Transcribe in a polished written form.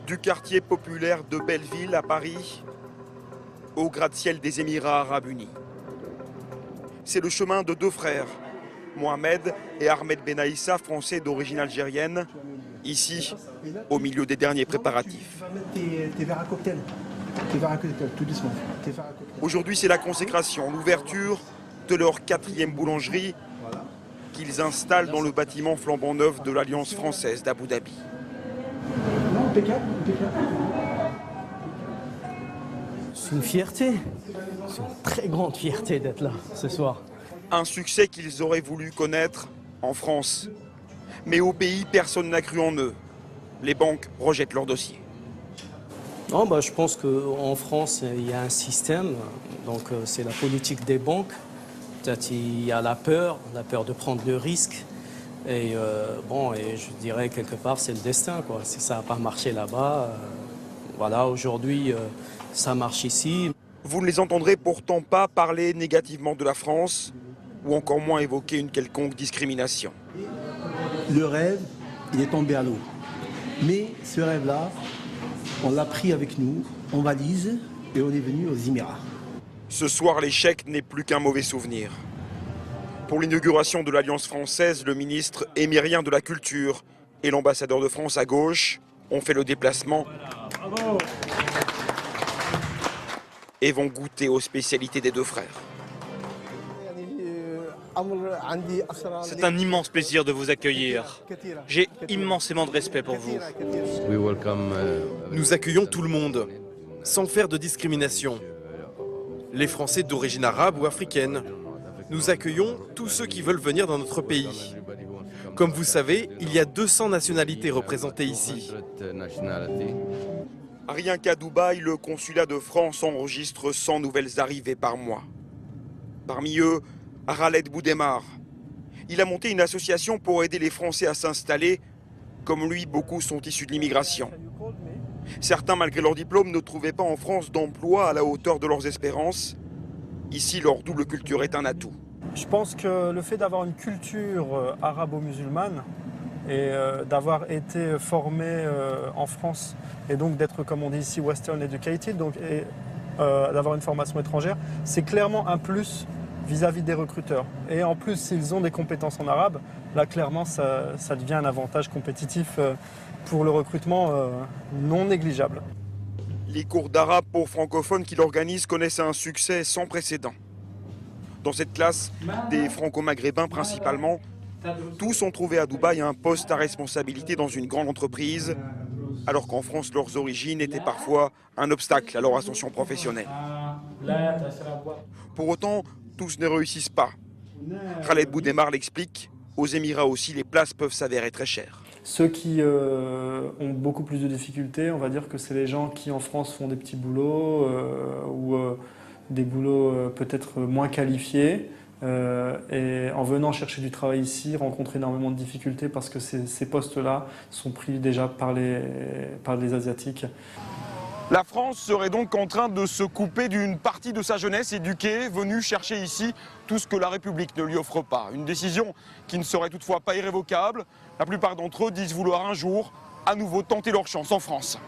Du quartier populaire de Belleville à Paris, au gratte-ciel des Émirats Arabes Unis. C'est le chemin de deux frères, Mohamed et Ahmed Benaïssa, français d'origine algérienne, ici, au milieu des derniers préparatifs. Aujourd'hui, c'est la consécration, l'ouverture de leur 4e boulangerie qu'ils installent dans le bâtiment flambant neuf de l'Alliance française d'Abu Dhabi. C'est une fierté, c'est une très grande fierté d'être là ce soir. Un succès qu'ils auraient voulu connaître en France. Mais au pays, personne n'a cru en eux. Les banques rejettent leur dossier. Non, je pense qu'en France, il y a un système, donc c'est la politique des banques. Peut-être il y a la peur de prendre le risque. Et et je dirais quelque part, c'est le destin, quoi. Si ça n'a pas marché là-bas, voilà, aujourd'hui, ça marche ici. Vous ne les entendrez pourtant pas parler négativement de la France, ou encore moins évoquer une quelconque discrimination. Le rêve, il est tombé à l'eau. Mais ce rêve-là, on l'a pris avec nous, en valise, et on est venu aux Émirats. Ce soir, l'échec n'est plus qu'un mauvais souvenir. Pour l'inauguration de l'Alliance française, le ministre émirien de la Culture et l'ambassadeur de France à gauche ont fait le déplacement et vont goûter aux spécialités des deux frères. C'est un immense plaisir de vous accueillir. J'ai immensément de respect pour vous. Nous accueillons tout le monde, sans faire de discrimination. Les Français d'origine arabe ou africaine. Nous accueillons tous ceux qui veulent venir dans notre pays. Comme vous savez, il y a 200 nationalités représentées ici. Rien qu'à Dubaï, le consulat de France enregistre 100 nouvelles arrivées par mois. Parmi eux, Khaled Boudemar. Il a monté une association pour aider les Français à s'installer. Comme lui, beaucoup sont issus de l'immigration. Certains, malgré leur diplôme, ne trouvaient pas en France d'emploi à la hauteur de leurs espérances. Ici, leur double culture est un atout. Je pense que le fait d'avoir une culture arabo-musulmane et d'avoir été formé en France et donc d'être, comme on dit ici, western educated, et d'avoir une formation étrangère, c'est clairement un plus vis-à-vis des recruteurs. Et en plus, s'ils ont des compétences en arabe, là, clairement, ça devient un avantage compétitif pour le recrutement non négligeable. Les cours d'arabe pour francophones qu'il organise connaissent un succès sans précédent. Dans cette classe, des franco-maghrébins principalement, tous ont trouvé à Dubaï un poste à responsabilité dans une grande entreprise, alors qu'en France, leurs origines étaient parfois un obstacle à leur ascension professionnelle. Pour autant, tous ne réussissent pas. Khaled Boudemar l'explique, aux Émirats aussi, les places peuvent s'avérer très chères. Ceux qui ont beaucoup plus de difficultés, on va dire que c'est les gens qui en France font des petits boulots ou des boulots peut-être moins qualifiés et en venant chercher du travail ici, rencontrent énormément de difficultés parce que ces postes-là sont pris déjà par les Asiatiques. La France serait donc en train de se couper d'une partie de sa jeunesse éduquée, venue chercher ici tout ce que la République ne lui offre pas. Une décision qui ne serait toutefois pas irrévocable. La plupart d'entre eux disent vouloir un jour à nouveau tenter leur chance en France.